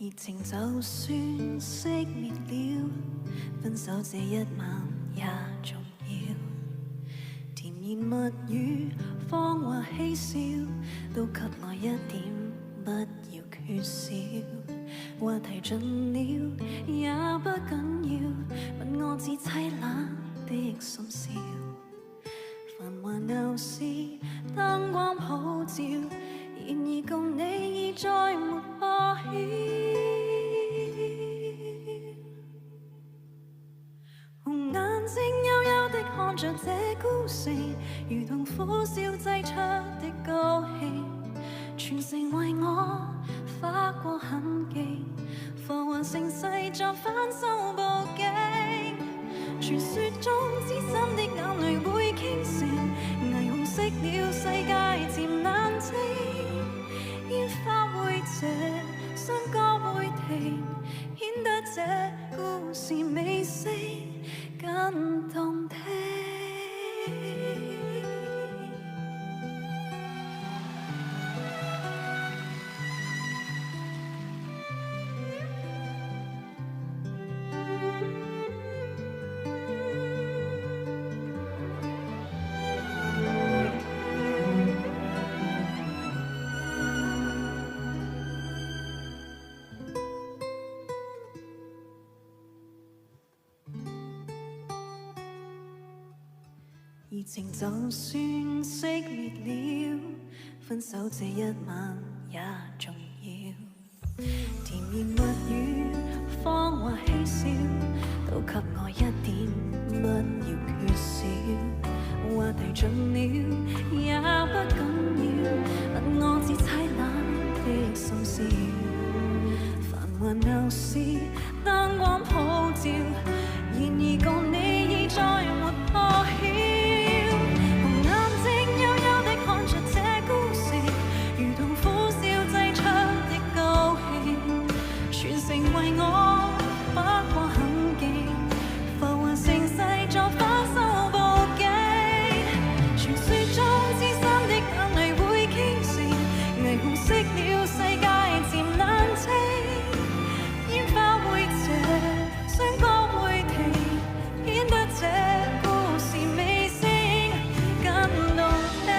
熱情就算熄滅了，分手這一晚也重要。甜言蜜語、謊話嬉笑，都給我一點，不要缺少。話題盡了也不緊要，問我至凄冷的心笑。繁華鬧市，燈光普照，然而共你已再沒破曉。紅眼睛幽幽的看着這故事，如同苦笑製出的高興，全城為我劃過痕跡，浮華盛世作反手報警。傳說中知心的眼淚會傾城，霓虹熄了世界漸冷靜，煙花會謝，笙歌會停，顯得這故事尾聲更動聽。熱情就算熄滅了，分手這一晚也重要。甜言蜜語、謊話嬉笑，都給我一點，不要缺少。話題盡了也不緊要，問我至凄冷的心笑。繁華鬧市，燈光普照，然而共你已再沒破曉。為我劃過痕跡，浮華盛世作反手報警。傳說中知心的眼淚會傾城，霓虹熄了世界漸冷清，煙花會謝，笙歌會停，顯得這故事尾聲更動聽。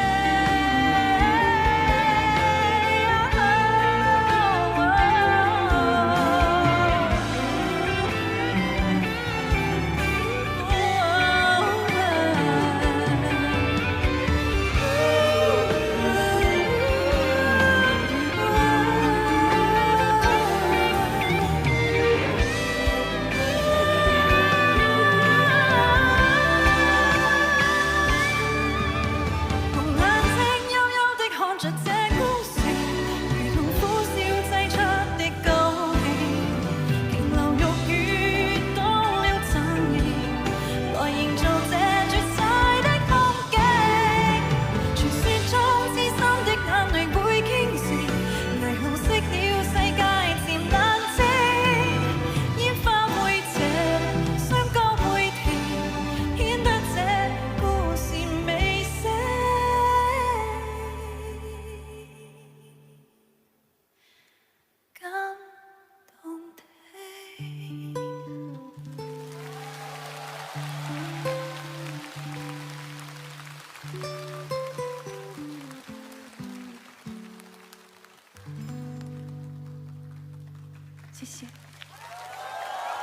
谢谢。